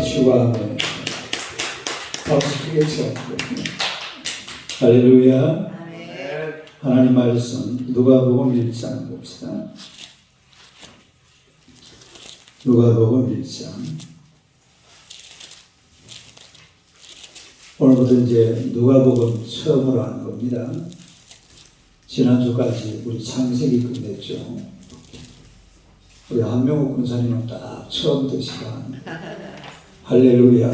치유하며 박수 크게 쳐. 할렐루야. 하나님 말씀 누가복음 1장 봅시다. 누가복음 1장. 오늘부터 이제 누가복음 처음으로 하는 겁니다. 지난주까지 우리 창세기 끝냈죠. 우리 한명호 권사님은 딱 처음부터 시간. 할렐루야.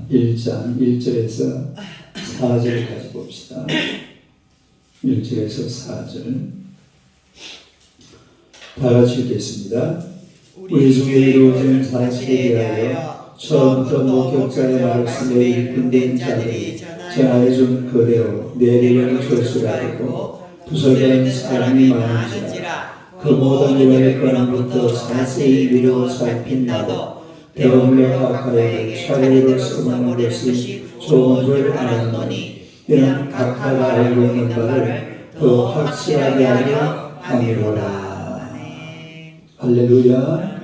1장 1절에서 4절까지 봅시다. 1절에서 4절. 다 같이 읽겠습니다. 우리 중에 이루어진 사실에 대하여 처음부터 목격자의 말씀에 일꾼된 자들이 전하여준 그대로 내리는 것을 알고 부설된 사람이 많은지라. 그 모든 일을 그날부터 자세히 미루어 살핀 나도 대원을 각하여 차례로 써먹는 것이 좋은 줄 알았노니 이는 각하가 알고 있는 바를 더 확실하게 하려 함이로라. 할렐루야.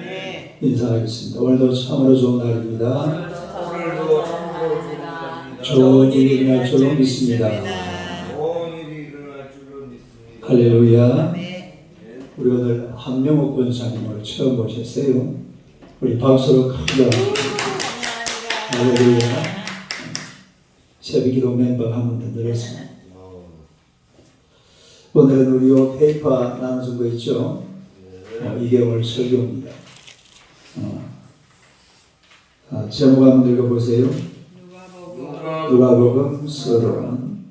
인사하겠습니다. 오늘도 참으로 좋은 날입니다. 좋은 일이 일어날 줄로 믿습니다. 할렐루야. 우리 오늘 한명호 권사님을 처음 모셨어요. 우리 박수로 크게 할렐루야. 새벽기도 멤버 한 번 더 늘었습니다. 오늘은 우리 요 페이퍼 나눠준 거 있죠? 이게 오늘 설교입니다. 제목 한번 읽어보세요. 누가복음 서론.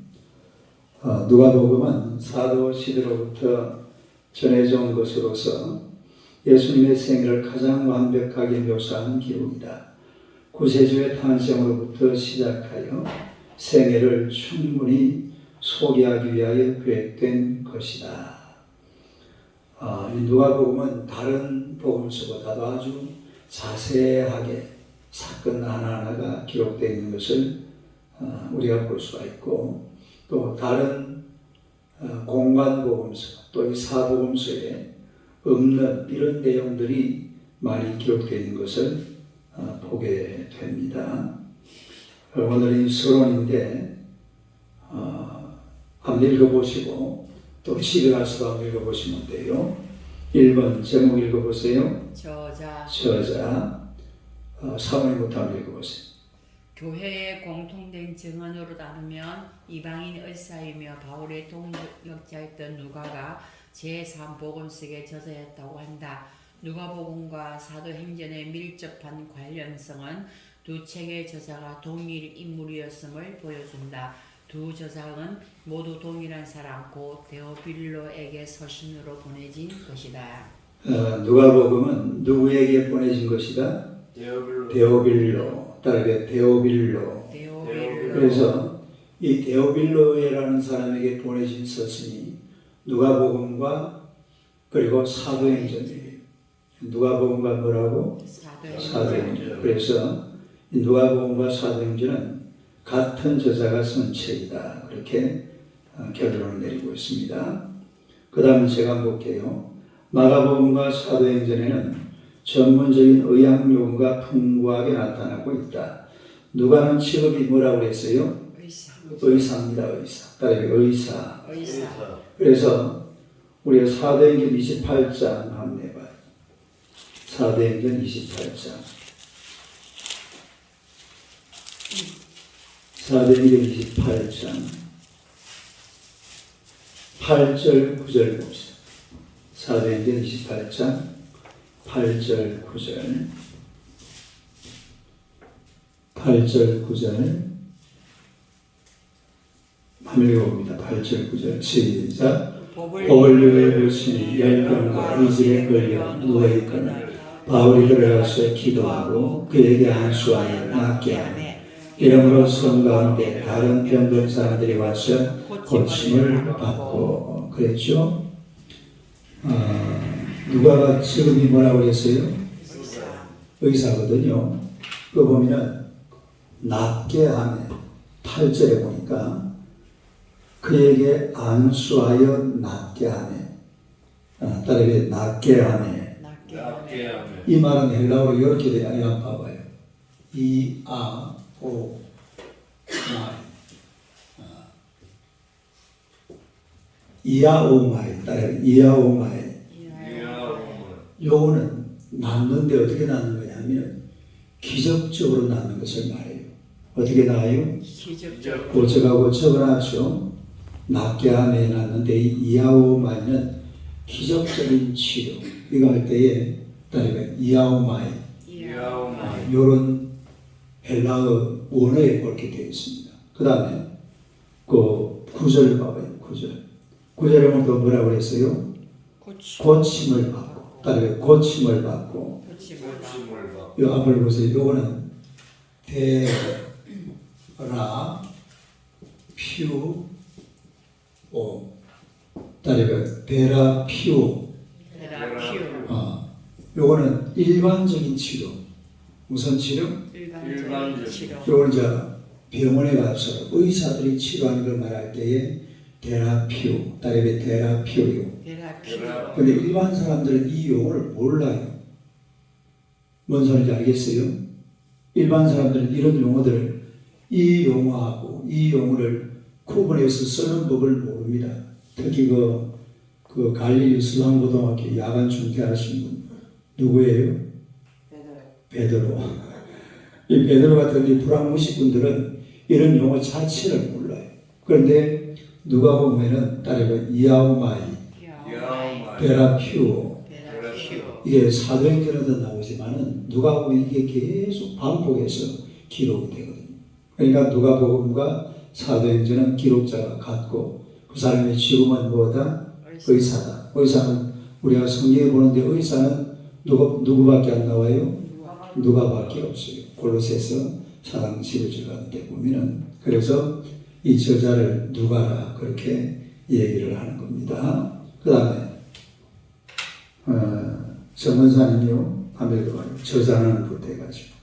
누가복음은 사도 시대로부터 전해져 온 것으로서 예수님의 생애를 가장 완벽하게 묘사하는 기록이다. 구세주의 탄생으로부터 시작하여 생애를 충분히 소개하기 위하여 계획된 것이다. 누가복음은 다른 복음서보다도 아주 자세하게 사건 하나하나가 기록되어 있는 것을 우리가 볼 수가 있고, 또 다른 공관복음서 또 이 사복음서에 없는 이런 내용들이 많이 기록되어 있는 것을 보게 됩니다. 오늘은 서론인데 한번 읽어보시고 또 집에 가서 한번 읽어보시면 돼요. 1번 제목 읽어보세요. 저자. 사모님부터 한번 읽어보세요. 교회의 공통된 증언으로 따르면 이방인 의사이며 바울의 동역자였던 누가가 제3복음서에 저자였다고 한다. 누가복음과 사도행전의 밀접한 관련성은 두 책의 저자가 동일 인물이었음을 보여준다. 두 저자는 모두 동일한 사람 곧 데오빌로에게 서신으로 보내진 것이다. 누가복음은 누구에게 보내진 것이다? 데오빌로. 따르게 데오빌로. 그래서 이 데오빌로라는 사람에게 보내진 서신이 누가복음과 그리고 사도행전이에요. 누가복음과 뭐라고? 사도행전. 그래서 누가복음과 사도행전은 같은 저자가 쓴 책이다. 그렇게 결론을 내리고 있습니다. 그 다음에 제가 한번 볼게요. 마가복음과 사도행전에는 전문적인 의학 용어가 풍부하게 나타나고 있다. 누가는 직업이 뭐라고 그랬어요? 의사입니다. 의사. 따라서 의사. 그래서 우리가 사도행전 28장 한번 해봐요. 사도행전 28장. 사도행전 28장 8절 9절 봅시다. 사도행전 28장 8절 9절 8절 9절 한번 읽어봅니다. 8절 9절 시작. 보블류의 불신이 열병과 의질에 걸려 누워있거늘 바울이 들어가서 기도하고 그에게 안수하여 낫게 하며 이러므로 성 가운데 다른 병든 사람들이 와서 고침을 받고 그랬죠. 누가가 직업이 뭐라고 그랬어요? 의사거든요. 그거 보면은 낫게 하네. 8절에 보니까 그에게 안수하여 낫게 하네. 따르게 낫게 하네. 낫게 하며. 이 말은 헬라어로 이렇게 돼요. 한번 봐봐요. 이아오마이. 이아오마이 따라요. 이아오마이. 요거는 낳는데 어떻게 낳는 거냐면 기적적으로 낳는 것을 말해요. 어떻게 낳아요? 기적적으로. 고쳐가고 적어놨죠. 낫게 하며 낳는데 이 이아오마이는 기적적인 치료. 이거 할 때에 따르면 이아오마이. 요런 헬라어 원어에 그렇게 되어 있습니다. 그 다음에 그 9절 봐봐요. 9절에 보면 또 뭐라고 그랬어요? 고침을 받고. 따르면 고침을 받고. 이 앞을 보세요. 요거는 데라 퓨오. 따르면 데라 퓨오. 요거는 일반적인 치료. 무슨 치료? 일반적인 치료. 요거는 이제 병원에 가서 의사들이 치료하는 걸 말할 때에 테라피오, 따르면 테라피오요. 근데 일반 사람들은 이 용어를 몰라요. 뭔 소리인지 알겠어요? 일반 사람들은 이런 용어들을 이 용어하고 이 용어를 구분해서 쓰는 법을 모릅니다. 특히 그 갈릴리 슬람고등학교 야간 중퇴하신 분 누구예요? 베드로. 이 베드로 같은 이 불황무식 분들은 이런 용어 자체를 몰라요. 그런데 누가 보면은 따르면 이아오마이, 베라퓨오, 이게 사도행전에도 나오지만은 누가 보면 이게 계속 반복해서 기록이 되거든요. 그러니까 누가복음과 사도행전은 기록자가 같고 그 사람의 직업은 뭐다? 의사다. 의사는 우리가 성경에 보는데 의사는 누구밖에 안 나와요? 누가밖에 없어요. 골로새서 4장 11절 같은 데 보면은 그래서 이 저자를 누가라 그렇게 얘기를 하는 겁니다. 그 다음에 정원사님요 한번 읽어봐요. 저자는 부터 해가지고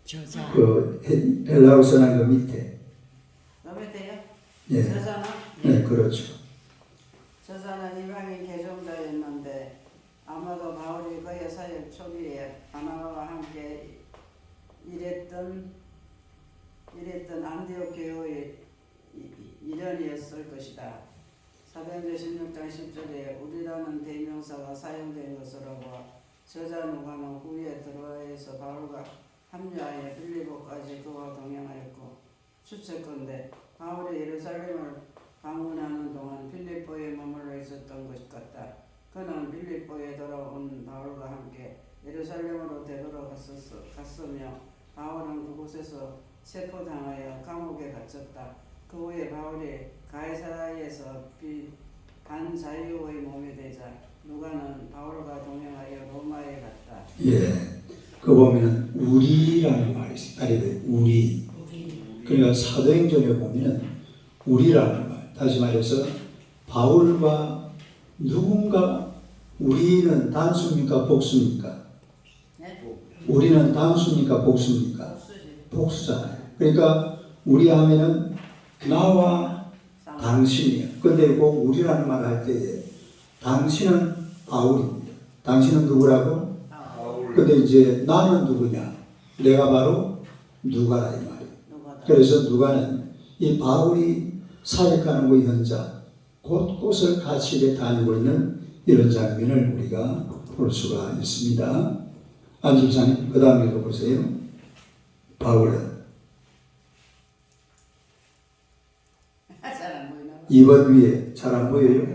저자. 그 헬라어 써난 거 밑에. 예. 저자는? 네, 그렇죠. 저자는 이방인 개종자였는데 아마도 바울이 그의 사역 초기에 바나바와 함께 일했던 안디옥 교회의 일원이었을 것이다. 사도행전 16장 10절에 우리라는 대명사가 사용된 것으로 봐 저자 누가는 후에 드로아에서 바울과 합류하여 빌립보까지 그와 동행하였고 추측컨대 바울이 예루살렘을 방문하는 동안 빌립보에 머물러 있었던 것 같다. 그는 빌립보에 돌아온 바울과 함께 예루살렘으로 되돌아갔으며 바울은 그곳에서 체포당하여 감옥에 갇혔다. 그 후에 바울이 가이사라에서 반자유의 몸이 되자 누가는 바울과 동행하여 로마에 갔다. 예, 그 보면은 우리라는 말이 있어요. 따르면 우리. 그러니까 사도행전에 보면은 우리라는 말. 다시 말해서 바울과 누군가 우리는 단수입니까 복수입니까? 우리는 단수입니까 복수입니까? 복수잖아요. 그러니까 우리 하면은 나와 당신이에요. 근데 그 우리라는 말 할 때에 당신은 바울입니다. 당신은 누구라고? 근데 이제 나는 누구냐? 내가 바로 누가라 이 말이에요. 그래서 누가는 이 바울이 사역하는 그 현장 곳곳을 같이 이렇게 다니고 있는 이런 장면을 우리가 볼 수가 있습니다. 안 집사님 그 다음 읽어보세요. 바울은 2번 위에 잘 안 보여요?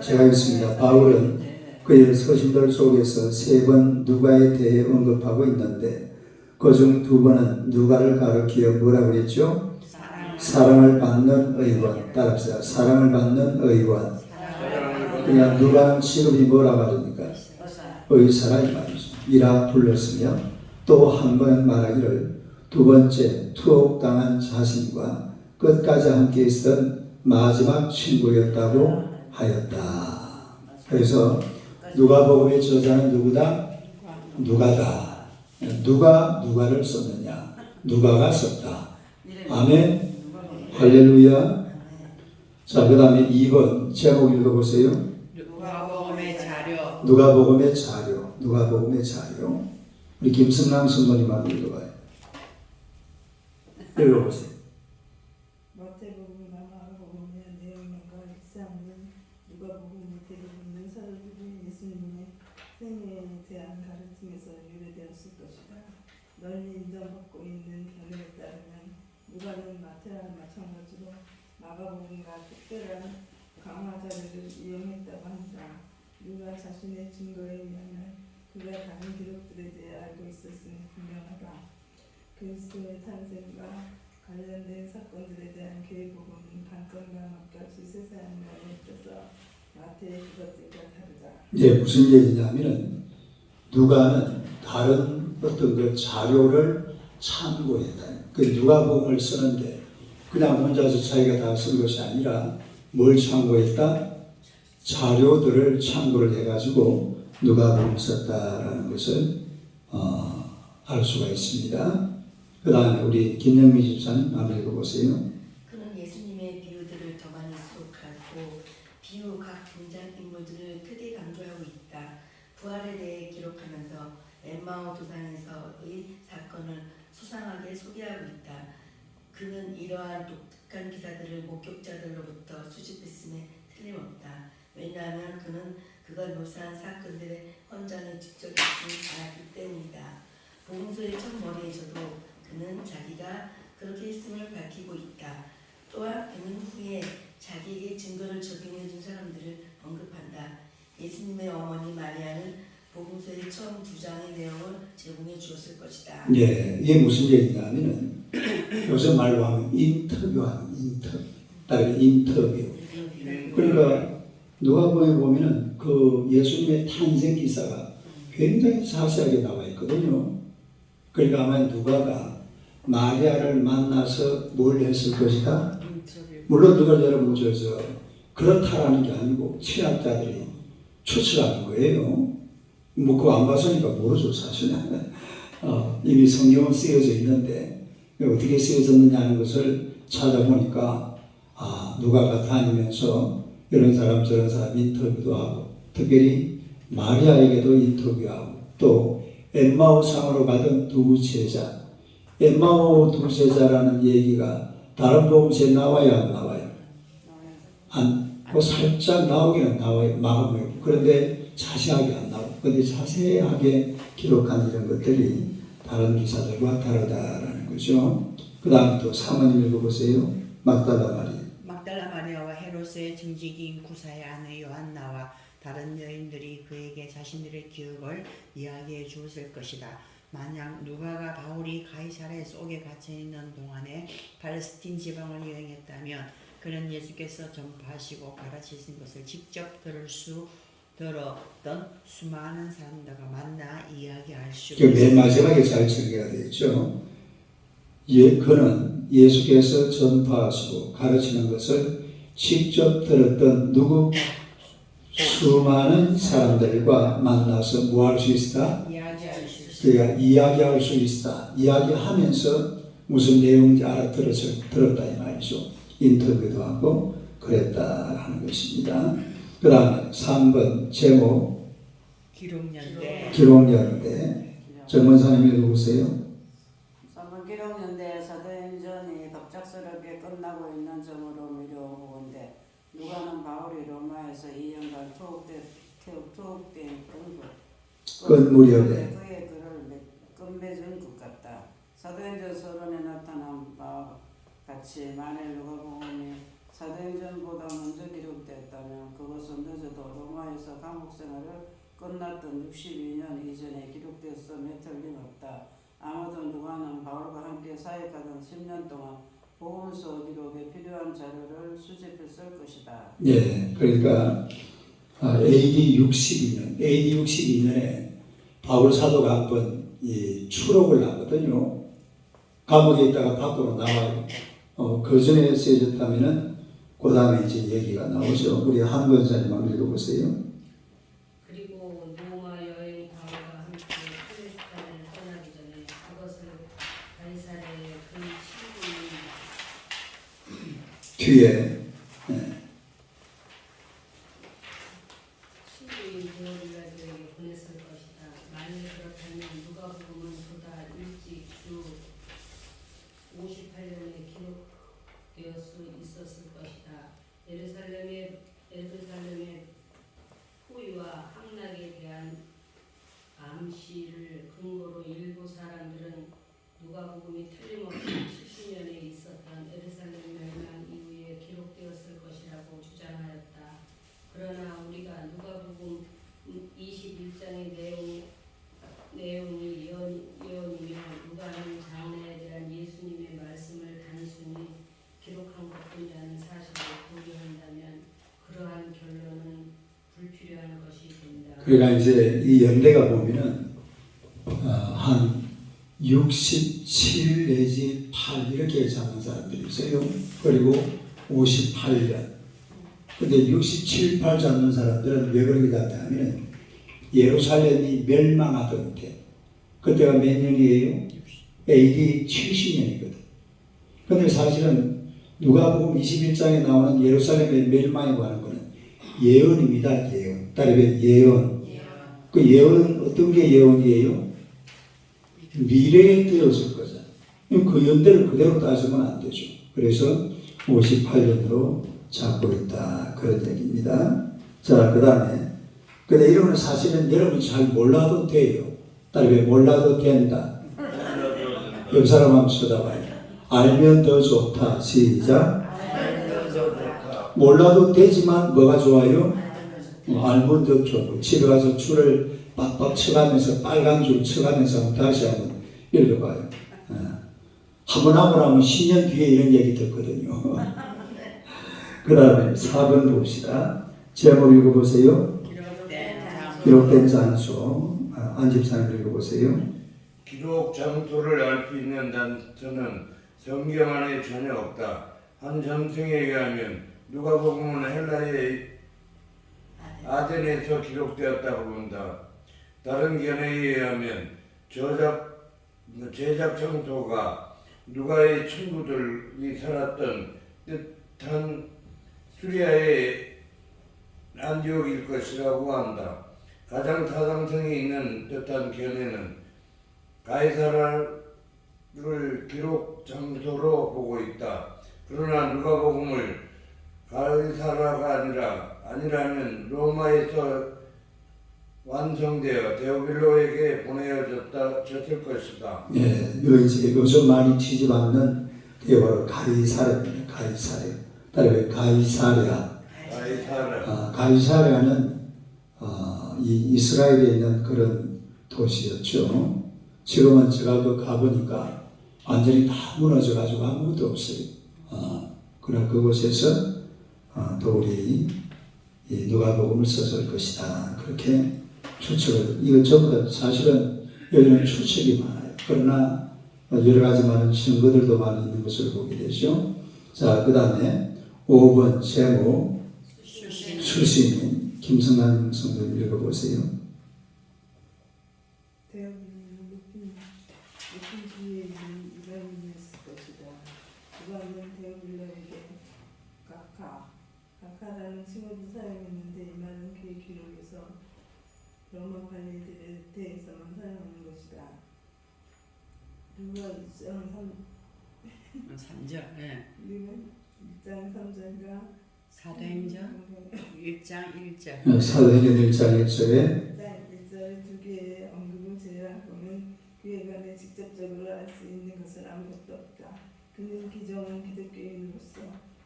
제가 읽습니다. 바울은 그의 서신들 속에서 3번 누가에 대해 언급하고 있는데 그중 2번은 누가를 가리켜 뭐라고 그랬죠? 사랑을 받는 의원. 따라합시다. 사랑을 받는 의원. 그냥 누가는 직업이 뭐라고 하십니까? 의사라 이 말이죠. 이라 불렀으며 또 한 번 말하기를 두 번째 투옥당한 자신과 끝까지 함께 있었던 마지막 친구였다고 하였다. 그래서 누가복음의 저자는 누구다? 누가다. 누가 누가를 썼느냐? 누가가 썼다. 아멘. 할렐루야. 자, 그 다음에 2번 제목 읽어보세요. 누가복음의 자료. 누가복음의 자료. 누가복음의 자료. 우리 김승남 선생님하고 읽어봐요. 읽어보세요. 마태복음과 마가복음의 내용과 일상은 누가복음이 대부분 사도들이 예수님의 생애에 대한 가르침에서 유래되었을 것이다. 널리 인정받고 있는 견해에 따르면 누가는 마태와 마찬가지로 마가복음과 특별한 강화 자료를 이용했다고 한다. 누가 자신의 증거에 의하면 그가 다른 기록들에 대해 알고 있었음이 분명하다. 그리스도의 탄생과 관련된 사건들에 대한 교회복음은 관점과 맛같이 세세한 면에 있어서 마태의 그것들과 다르다. 이게 무슨 얘기냐면은 누가는 다른 어떤 그 자료를 참고했다. 그 누가복음을 쓰는데 그냥 혼자서 자기가 다 쓴 것이 아니라 뭘 참고했다? 자료들을 참고를 해가지고 누가복음을 썼다라는 것을 알 수가 있습니다. 그 다음에 우리 김영미 집사님 한번 읽어보세요. 그는 예수님의 비유들을 더 많이 수록하고 비유 각 등장인물들을 크게 강조하고 있다. 부활에 대해 기록하면서 엠마오 도상에서의 사건을 소상하게 소개하고 있다. 그는 이러한 독특한 기사들을 목격자들로부터 수집했음에 틀림없다. 왜냐하면 그는 그가 묘사한 사건들의 현장에 직접 있지 않았기 때문이다. 복음서의 첫 머리에서도 그는 자기가 그렇게 했음을 밝히고 있다. 또한 그는 후에 자기에게 증거를 적용해준 사람들을 언급한다. 예수님의 어머니 마리아는 복음서의 처음 2장의 내용을 제공해 주었을 것이다. 예, 이게 무슨 얘기냐면은 요새 말로 하면 인터뷰하는 인터뷰. 따르게 인터뷰. 그러니까 누가복음에 보면은 그 예수님의 탄생 기사가 굉장히 자세하게 나와 있거든요. 그러니까 아마 누가가 마리아를 만나서 뭘 했을 것이다. 물론 누가 여러분 그렇다라는 게 아니고 신학자들이 추측하는 거예요. 뭐 그거 안 봤으니까 모르죠 사실은. 이미 성경은 쓰여져 있는데 어떻게 쓰여졌느냐 하는 것을 찾아보니까 누가가 다니면서 이런 사람 저런 사람 인터뷰도 하고 특별히 마리아에게도 인터뷰하고 또 엠마오 상으로 가던 두 제자 엠마오 두 제자라는 얘기가 다른 복음서에 나와야 안 나와요? 그 살짝 나오기는 나와요. 마음에. 그런데 자세하게 안 나와요. 그런데 자세하게 기록한 이런 것들이 다른 기사들과 다르다라는 거죠. 그 다음 또 사모님 읽어보세요. 막달라 마리아. 막달라 마리아와 헤롯의 증직인 구사의 아내 요한나와 다른 여인들이 그에게 자신들의 기억을 이야기해 주었을 것이다. 만약 누가가 바울이 가이사랴 속에 갇혀있는 동안에 팔레스틴 지방을 여행했다면 그는 예수께서 전파하시고 가르치신 것을 직접 들었던 수많은 사람들과 만나 이야기할 수 있습니다. 맨 마지막에 잘 전개가 되어 있죠. 그는 예수께서 전파하시고 가르치는 것을 직접 들었던 누구? 수많은 사람들과 만나서 뭐 할 수 있다? 그러니까 이야기할 수 있다. 이야기하면서 무슨 내용인지 들었다 이 말이죠. 인터뷰도 하고 그랬다라는 것입니다. 그 다음에 3번 제목 기록연대 전문사님 읽어보세요. 3번 기록연대 사도행전이 갑작스럽게 끝나고 있는 점으로 미뤄보건대 누가는 바울이 로마에서 2년간 투옥된 끝 무렵에 그의 글을 끝맺은 것 같다. 사도행전 서론에 나타난 바와 같이 만일 누가복음이 사도행전보다 먼저 기록됐다면 그것은 늦어도 로마에서 감옥생활을 끝났던 62년 이전에 기록되었음에 틀림없다. 아마도 누가는 바울과 함께 사역하던 10년 동안 복음서 기록에 필요한 자료를 수집했을 것이다. 예, 그러니까 AD 62년에 바울 사도가 한번 추록을 하거든요. 감옥에 있다가 밖으로 나와요. 그 전에 쓰여졌다면은 그 다음에 이제 얘기가 나오죠. 우리 한 권사님 한번 읽어보세요. 그리고 로마 여행 바울과 함께 팔레스타인을 떠나기 전에 그것을 가이사랴의 그 친구인 뒤에 친구인 데오빌라에게 보냈을 것이다. 만일 그렇다면 누가복음은 보다 일찍 주 58년에 기록되어 수 있었을 것이다. 예루살렘의 포위와 함락에 대한 암시를 근거로 일부 사람들은 누가복음이 틀림없이 70년에 있었던 예루살렘 멸망 이후에 기록되었을 것이라고 주장하였다. 그러나 우리가 누가복음 21장의 내용이 예언이며 누가는 장래에 대한 예수님의 말씀을 단순히 기록한 것뿐이라는 사실을 고려한다면 그러한 결론은 불필요한 것이 된다. 그러니까 이제 이 연대가 보면은 한 67 내지 8 이렇게 잡는 사람들이 있어요. 그리고 58년. 근데 67, 8 잡는 사람들은 왜 그렇게 잡냐면 예루살렘이 멸망하던 때, 그때가 몇 년이에요? AD 70년이거든. 근데 사실은 누가복음 21장에 나오는 예루살렘의 멸망에 관한 거는 예언입니다. 예언. 따르면 예언. 그 예언은 어떤 게 예언이에요? 미래에 되었을 거죠. 그 연대를 그대로 따지면 안 되죠. 그래서 58년으로 잡고 있다. 그런 얘기입니다. 자, 그 다음에 근데 이런 건 사실은 여러분이 잘 몰라도 돼요. 따르면 몰라도 된다. 옆 사람 한번 쳐다봐요. 알면 더 좋다. 시작. 몰라도 되지만 뭐가 좋아요? 알면 더 좋고. 집에 가서 줄을 빡빡 쳐가면서 빨간 줄 쳐가면서 다시 한번 읽어봐요. 한번 하고 나면 10년 뒤에 이런 얘기 듣거든요. 그 다음에 4번 봅시다. 제목 읽어보세요. 기록된 장소. 안집사님 읽어보세요. 기록 장소를 알 수 있는 단서는 성경 안에 전혀 없다. 한 전승에 의하면 누가복음은 헬라의 아덴에서 기록되었다고 본다. 다른 견해에 의하면 제작 장소가 누가의 친구들이 살았던 뜻한 수리아의 안디옥일 것이라고 한다. 가장 타당성이 있는 듯한 견해는 가이사라를 기록 장소로 보고 있다. 그러나 누가복음을 가이사라가 아니라면 로마에서 완성되어 데오빌로에게 보내졌을 것이다. 예, 이제 요즘 많이 취집하는 그게 바로 가이사랴입니다. 가이사랴. 따르면 가이사랴. 가이사랴는 이 이스라엘에 있는 그런 도시였죠. 지금은 제가 그 가보니까 완전히 다 무너져가지고 아무것도 없어요. 그러나 그곳에서 또 우리 누가복음을 썼을 것이다. 그렇게 추측을, 이거 전부 다 사실은 여기는 추측이 많아요. 그러나 여러 가지 많은 증거들도 많이 있는 것을 보게 되죠. 자, 그 다음에 5번 제목 수시님 김성남 성도님 읽어보세요. 대학은 높은 지위에 있는 이방인이었을 것이다. 누가는 데오빌라에게 가카라는 칭호를 사용했는데 이 말은 그의 기록에서 로마 관리들에 대해서만 사용하는 것이다. 누가 1장 3절. 예. 1장 3절과 사도행전 1장 1절. 사도행전 1장 1절에 1절 두 개의 언급을 제외하고는 그에 관해 직접적으로 알 수 있는 것은 아무것도 없다. 그는 기존한 기독교인으로서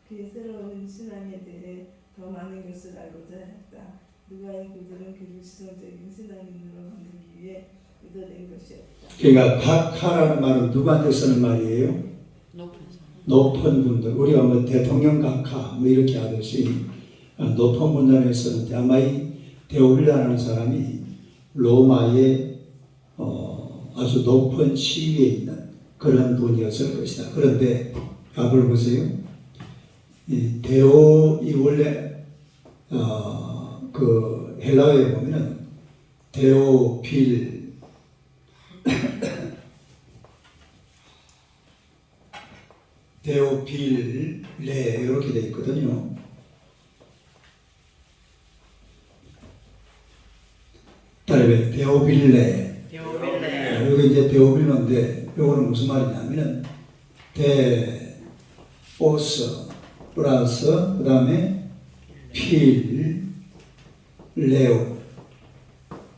그의 새로운 신앙에 대해 더 많은 것을 알고자 했다. 누가의 그들은 그를 지성적인 신앙인으로 만들기 위해 의도된 것이었다. 그러니까 각하라는 말은 누구한테 쓰는 말이에요? 높은 분들, 우리가 뭐 대통령 각하 뭐 이렇게 하듯이 높은 분들에 쓰는데 아마 이 데오빌라라는 사람이 로마의 아주 높은 지위에 있는 그런 분이었을 것이다. 그런데 앞을 보세요. 이 데오이 원래 그 헬라어에 보면은 데오빌 데오빌레 이렇게 되어 있거든요. 따라해 데오빌레. 데오빌레. 여기 이제 데오빌레인데 이거는 무슨 말이냐면은 데오스 플러스 그 다음에 필레오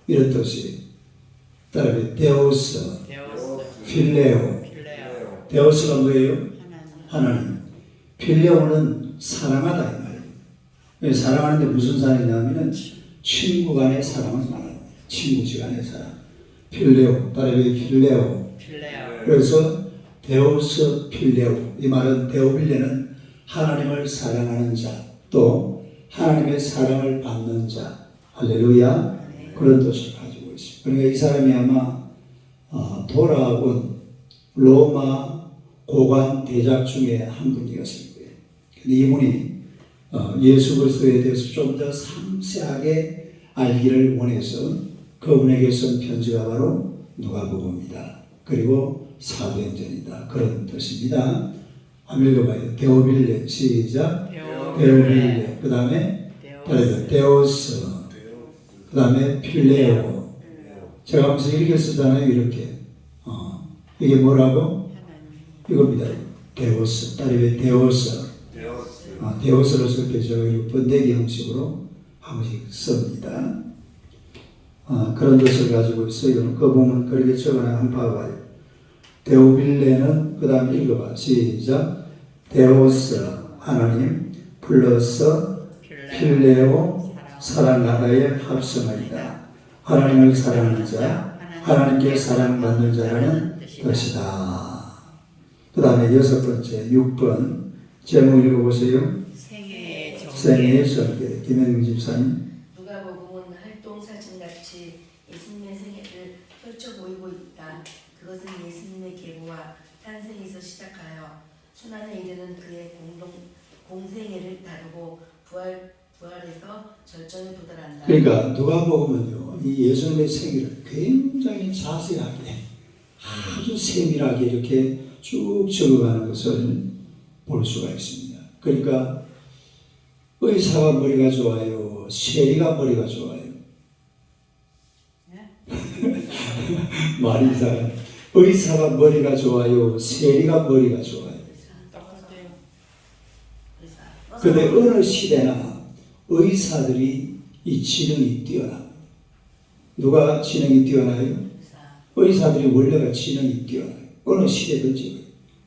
이런 뜻이. 따라해 데오스 필레오. 필레오. 데오스가 뭐예요? 하나님. 하나님. 필레오는 사랑하다 이 말이에요. 왜 사랑하는데 무슨 사랑이냐면은 친구 간의 사랑을 말하는 거예요. 친구지간의 사랑. 필레오. 따라해 필레오. 필레오. 그래서 데오스 필레오. 이 말은 데오빌레는 하나님을 사랑하는 자, 또 하나님의 사랑을 받는 자. 할렐루야. 그런 뜻을 가지고 있습니다. 그러니까 이 사람이 아마 돌아온 로마 고관 대작 중에 한 분이었을 거예요. 근데 이분이 예수 그리스도에 대해서 좀 더 상세하게 알기를 원해서 그분에게 쓴 편지가 바로 누가복음이다. 그리고 사도행전이다. 그런 뜻입니다. 한번 읽어봐요. 데오빌레 시작. 데오빌레. 그 다음에 데오스. 그 다음에 필레오. 제가 항상 이렇게 쓰잖아요. 이렇게. 이게 뭐라고? 이겁니다. 데오스. 따르게 데오스. 데오스로 쓸 때 제가 번데기 형식으로 한 번씩 씁니다. 그런 뜻을 가지고 있어요. 그 부분 그렇게 적어놔 한번 봐봐요. 데오빌레는 그 다음에 읽어봐. 시작. 데오스 하나님 플러스 필레오 사랑하다의 합성어이다. 하나님을 사랑하는 자, 하나님께 사랑받는 자라는 뜻이다. 그 다음에 6번째 6번 제목 읽어보세요. 생애의 전개. 김현민 집사님. 누가복음은 활동 사진같이 예수님의 생애를 펼쳐 보이고 있다. 그것은 예수님의 계보와 탄생에서 시작하여 순환에 이르는 그의 공생애를 다루고 부활에서 절정에 도달한다. 그러니까 누가복음은요, 이 예수님의 생애를 굉장히 자세하게 아주 세밀하게 이렇게 쭉 적어가는 것을 볼 수가 있습니다. 그러니까 의사가 머리가 좋아요, 세리가 머리가 좋아요. 말이 이상해. 의사가 머리가 좋아요, 세리가 머리가 좋아요. 근데 어느 시대나 의사들이 이 지능이 뛰어나. 누가 지능이 뛰어나요? 의사들이 원래가 지능이 뛰어나요. 어느 시대든지.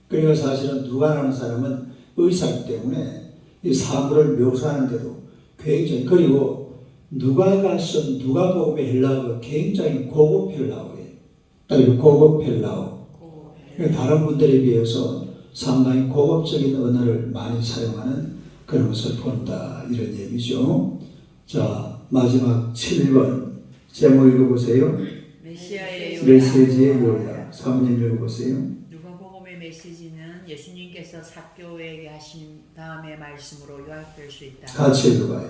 그러니까 사실은 누가라는 사람은 의사이기 때문에 이 사물을 묘사하는데도 굉장히, 그리고 누가가 쓴 누가복음의 헬라어가 굉장히 고급 헬라어예요. 그리고 고급 헬라어. 다른 분들에 비해서 상당히 고급적인 언어를 많이 사용하는 그런 것을 본다. 이런 얘기죠. 자, 마지막 7번 제목 읽어보세요. 메시지의 요약. 사모님 읽어보세요. 누가복음의 메시지는 예수님께서 삭개오에게 하신 다음의 말씀으로 요약될 수 있다. 같이 읽어봐요.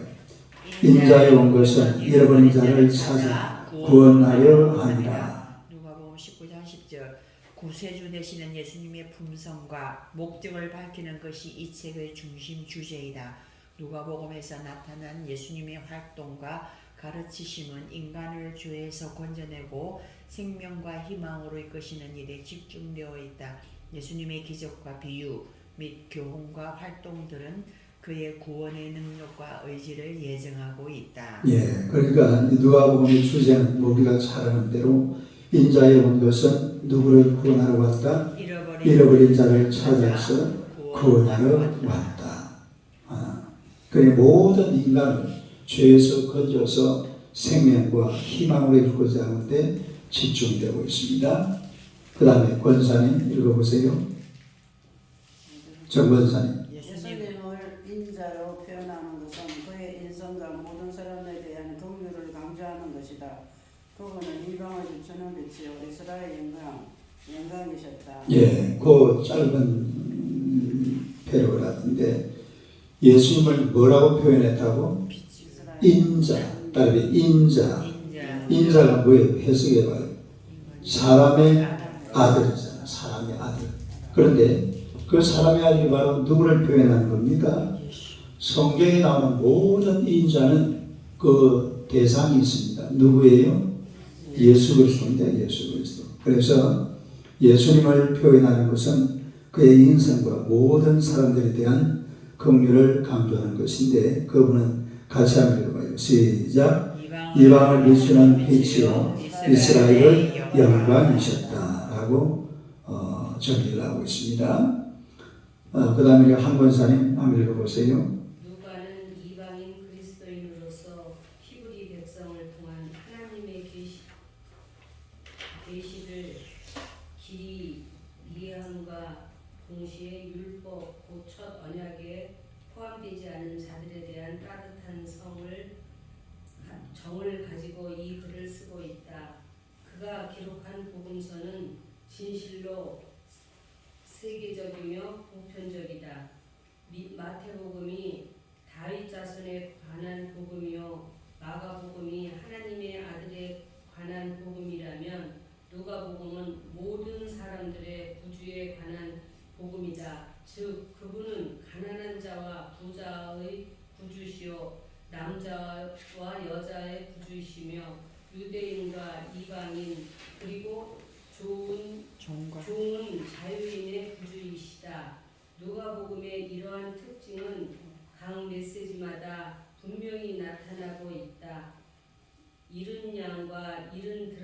인자에 온 것은 잃어버린 자를 찾아 구원하려 함이라. 누가복음 19장 10절. 구세주 되시는 예수님의 품성과 목적을 밝히는 것이 이 책의 중심 주제이다. 누가복음에서 나타난 예수님의 활동과 가르치심은 인간을 죄에서 건져내고 생명과 희망으로 이끄시는 일에 집중되어 있다. 예수님의 기적과 비유 및 교훈과 활동들은 그의 구원의 능력과 의지를 예증하고 있다. 예, 그러니까 누가복음의 주제는 우리가 잘 아는 대로 인자에 온 것은 누구를 구원하러 왔다? 잃어버린 자를 찾아서 구원하러 왔다. 그러니 모든 인간을 죄에서 건져서 생명과 희망으로 이끌고자 하는데 집중되고 있습니다. 그 다음에 권사님 읽어보세요. 정 권사님. 예수님을 인자로 표현하는 것은 그의 인성과 모든 사람에 대한 긍휼을 강조하는 것이다. 그분은 이방을 비추는 빛이요 이스라엘 영광이셨다. 예, 그 짧은 패러그라프인데 예수님을 뭐라고 표현했다고? 인자. 따르게 인자. 인자가 뭐예요? 해석해봐요. 사람의 아들이잖아. 사람의 아들. 그런데 그 사람의 아들이 바로 누구를 표현하는 겁니까? 성경에 나오는 모든 인자는 그 대상이 있습니다. 누구예요? 예수 그리스도입니다. 예수 그리스도. 그래서 예수님을 표현하는 것은 그의 인생과 모든 사람들에 대한 긍휼을 강조하는 것인데 그분은 같이 한번 읽어봐요. 시작. 이방을 비추는 빛이요 이스라엘의 영광이셨다라고 정리를 하고 있습니다. 그 다음에 한 권사님 한번 읽어보세요. 누가는 이방인 그리스도인으로서 히브리 백성을 통한 하나님의 계시를 길이 이해함과 동시에 율법 곧 첫 언약에 포함되지 않은 자들에 대한 따뜻한 정을 가지고 이 글을 쓰고 있다. 그가 기록한 복음서는 진실로 세계적이며 보편적이다. 마태복음이 다윗 자손에 관한 복음이요 마가복음이 하나님의 아들에 관한 복음이라면 누가복음은 모든 사람들의 구주에 관한 복음이다. 즉 그분은 가난한 자와 부자의 구주시요 남자와 여자의 구주이시며 유대인과 이방인 그리고 좋은 자유인의 구주이시다. 누가복음의 이러한 특징은 각 메시지마다 분명히 나타나고 있다. 잃은 양과 잃은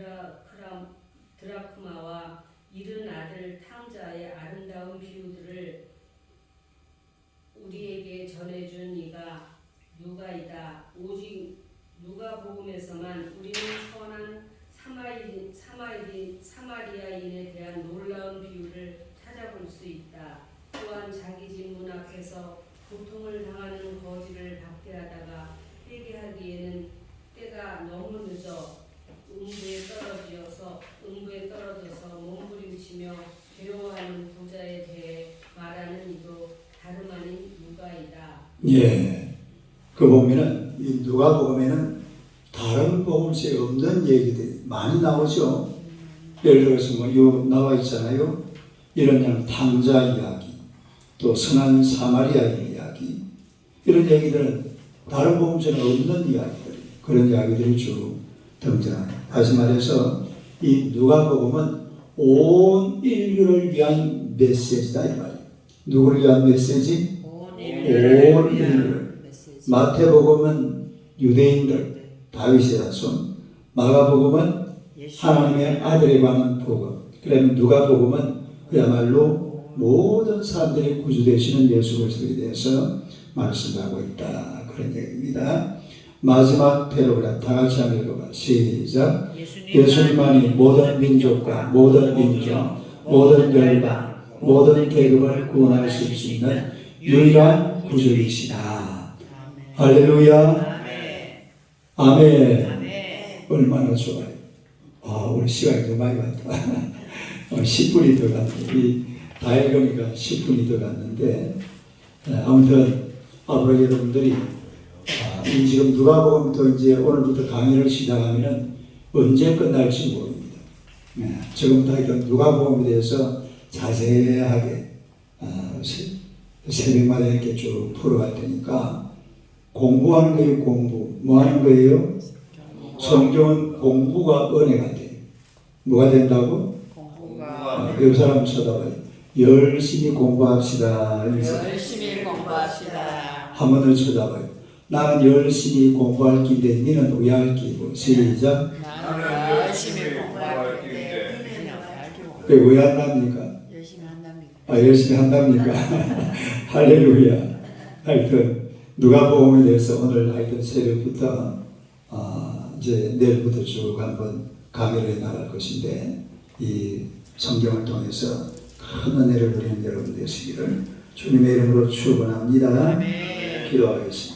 드라크마와 잃은 아들 탕자의 아름다운 비유들을 우리에게 전해준 이가 누가이다. 오직 누가복음에서만 우리는 선한 사마리아인에 대한 놀라운 비유를 찾아볼 수 있다. 또한 자기 집 문 앞에서 고통을 당하는 거지를 박대하다가 회개하기에는 때가 너무 늦어 음부에 떨어져서 몸부림치며 괴로워하는 부자에 대해 말하는 이도 다름 아닌 누가이다. 예, 그 보면은 이 누가복음에는 다른 복음서에 없는 얘기들이 많이 나오죠. 예를 들어서 요 나와 있잖아요. 이런 양 탕자 이야기, 또 선한 사마리아인 이야기, 이런 얘기들은 다른 복음서에 없는 이야기들, 그런 이야기들이 쭉 등장합니다. 다시 말해서 이 누가복음은 온 인류를 위한 메시지다 이 말이에요. 누구를 위한 메시지? 온 인류를. 마태복음은 유대인들, 다윗의 자손, 마가복음은 하나님의 아들에 관한 복음, 그러면 누가복음은 그야말로 모든 사람들이 구주 되시는 예수 그리스도에 대해서 말씀하고 있다, 그런 얘기입니다. 마지막 패러그래프 다 같이 한번 읽어봐. 시작. 예수님만이 모든 민족과 모든 민족, 모든 열방, 모든 계급을 구원할 수 있는 유일한 구주이시다. 할렐루야. 아멘. 얼마나 좋아요. 오늘 시간이 더 많이 갔다. 10분이 더 갔는데, 이 다 읽으니까 10분이 더 갔는데, 아무튼 앞으로 여러분들이 이 지금 누가복음부터 이제 오늘부터 강의를 시작하면은 언제 끝날지 모릅니다. 지금부터 하여튼 누가복음에 대해서 자세하게 새벽마다 이렇게 쭉 풀어갈 테니까 공부하는 거예요. 공부. 뭐 하는 거예요? 성경은 공부가 은혜가 돼요. 뭐가 된다고? 그 사람 쳐다봐요. 열심히 공부합시다. 열심히 공부합시다. 한 번 더 쳐다봐요. 나는 열심히 공부할 끼인데 니는 왜 할 끼고. 시작. 나는 열심히 공부할 텐데 그 왜 한답니까? 열심히 한답니까? 열심히 한답니까? 할렐루야. 하여튼 누가복음에 대해서 오늘 하여튼 새벽부터 이제 내일부터 쭉 한번 강의를 나갈 것인데 이 성경을 통해서 큰 은혜를 누리는 여러분 되시기를 주님의 이름으로 축원합니다. 기도하겠습니다.